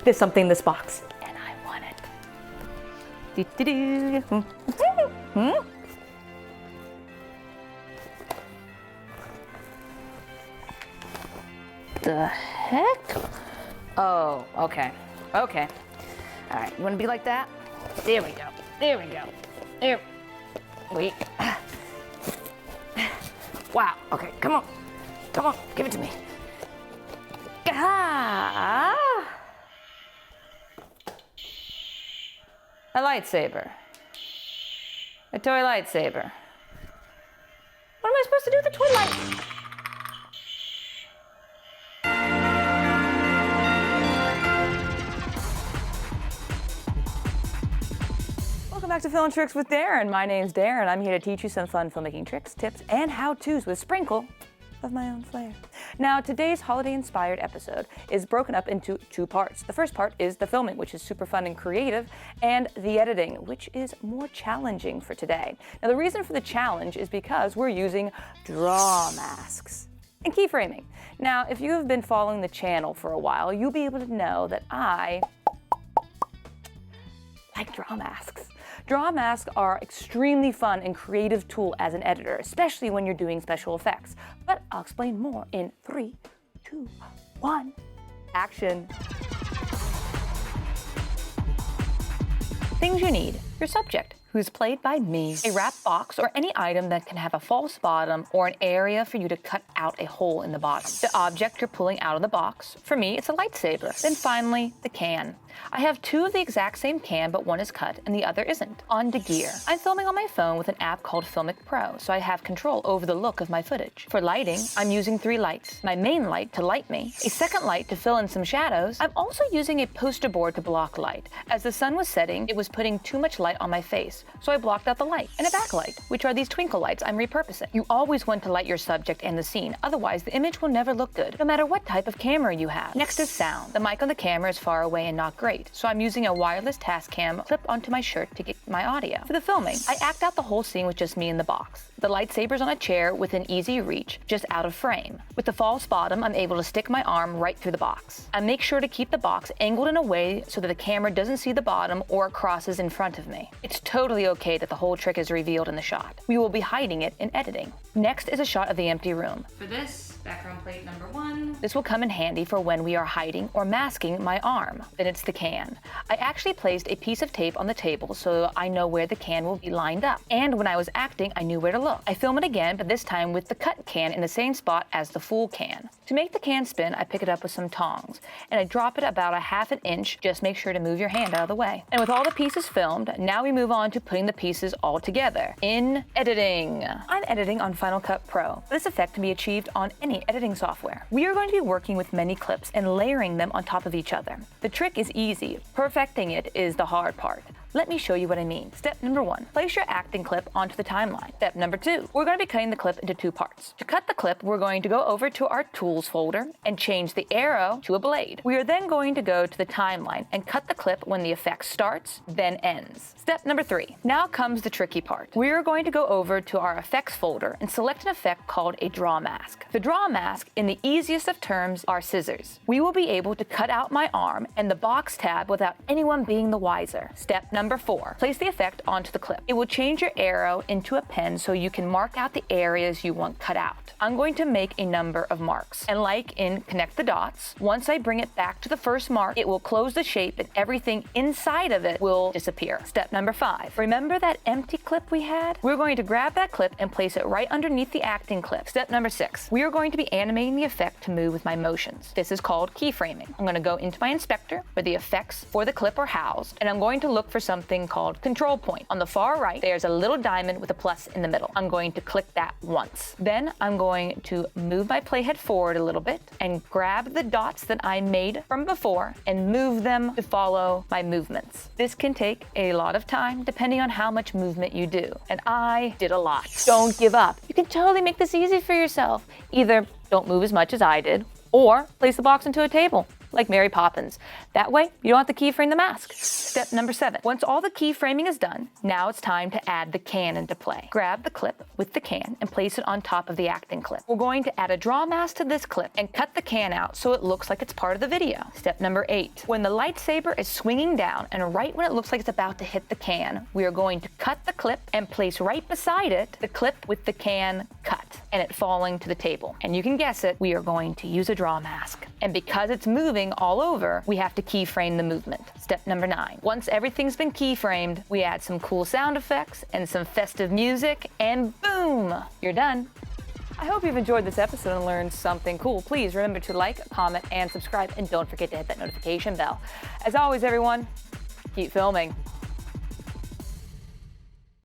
There's something in this box, and I want it. The heck? Oh, okay. Okay. All right, you want to be like that? There we go. There we go. There. Wait. Wow. Okay, come on. Come on, give it to me. Ah! A lightsaber. A toy lightsaber. What am I supposed to do with the toy light? Welcome back to Film and Tricks with Daryn. My name's Daryn. I'm here to teach you some fun filmmaking tricks, tips, and how-tos with a sprinkle of my own flair. Now, today's holiday-inspired episode is broken up into two parts. The first part is the filming, which is super fun and creative, and the editing, which is more challenging for today. Now, the reason for the challenge is because we're using draw masks and keyframing. Now, if you have been following the channel for a while, you'll be able to know that I like draw masks. Draw masks are extremely fun and creative tool as an editor, especially when you're doing special effects. But I'll explain more in 3, 2, 1, action. Things you need: your subject, who's played by me, a wrap box or any item that can have a false bottom or an area for you to cut out a hole in the bottom, the object you're pulling out of the box. For me, it's a lightsaber. Then finally, the can. I have two of the exact same can, but one is cut and the other isn't. On to gear. I'm filming on my phone with an app called Filmic Pro, so I have control over the look of my footage. For lighting, I'm using 3 lights. My main light to light me, a second light to fill in some shadows. I'm also using a poster board to block light. As the sun was setting, it was putting too much light on my face, so I blocked out the light. And a backlight, which are these twinkle lights I'm repurposing. You always want to light your subject and the scene, otherwise the image will never look good, no matter what type of camera you have. Next is sound. The mic on the camera is far away and not great, so I'm using a wireless Tascam clipped onto my shirt to get my audio. For the filming, I act out the whole scene with just me in the box. The lightsaber's on a chair within easy reach, just out of frame. With the false bottom, I'm able to stick my arm right through the box. I make sure to keep the box angled in a way so that the camera doesn't see the bottom or crosses in front of me. It's totally okay that the whole trick is revealed in the shot. We will be hiding it in editing. Next is a shot of the empty room. For this, background plate number 1. This will come in handy for when we are hiding or masking my arm. Then it's the can. I actually placed a piece of tape on the table so I know where the can will be lined up. And when I was acting, I knew where to look. I film it again, but this time with the cut can in the same spot as the full can. To make the can spin, I pick it up with some tongs, and I drop it about a ½ an inch. Just make sure to move your hand out of the way. And with all the pieces filmed, now we move on to putting the pieces all together in editing. I'm editing on Final Cut Pro. This effect can be achieved on any editing software. We are going to be working with many clips and layering them on top of each other. The trick is easy. Perfecting it is the hard part. Let me show you what I mean. Step number 1, place your acting clip onto the timeline. Step number 2, we're going to be cutting the clip into 2 parts. To cut the clip, we're going to go over to our tools folder and change the arrow to a blade. We are then going to go to the timeline and cut the clip when the effect starts, then ends. Step number 3, now comes the tricky part. We are going to go over to our effects folder and select an effect called a draw mask. The draw mask, in the easiest of terms, are scissors. We will be able to cut out my arm and the box tab without anyone being the wiser. Step number 4, place the effect onto the clip. It will change your arrow into a pen so you can mark out the areas you want cut out. I'm going to make a number of marks, and like in Connect the Dots, once I bring it back to the first mark, it will close the shape and everything inside of it will disappear. Step number 5, remember that empty clip we had? We're going to grab that clip and place it right underneath the acting clip. Step number 6, we are going to be animating the effect to move with my motions. This is called keyframing. I'm going to go into my inspector where the effects for the clip are housed, and I'm going to look for something called control point. On the far right, there's a little diamond with a plus in the middle. I'm going to click that once. Then I'm going to move my playhead forward a little bit and grab the dots that I made from before and move them to follow my movements. This can take a lot of time depending on how much movement you do, and I did a lot. Don't give up. You can totally make this easy for yourself. Either don't move as much as I did, or place the box into a table. like Mary Poppins. That way, you don't have to keyframe the mask. Step number 7. Once all the keyframing is done, now it's time to add the can into play. Grab the clip with the can and place it on top of the acting clip. We're going to add a draw mask to this clip and cut the can out so it looks like it's part of the video. Step number 8. When the lightsaber is swinging down and right when it looks like it's about to hit the can, we are going to cut the clip and place right beside it the clip with the can cut and it falling to the table. And you can guess it, we are going to use a draw mask. And because it's moving all over, we have to keyframe the movement. Step number 9. Once everything's been keyframed, we add some cool sound effects and some festive music, and boom, you're done. I hope you've enjoyed this episode and learned something cool. Please remember to like, comment, and subscribe, and don't forget to hit that notification bell. As always, everyone, keep filming.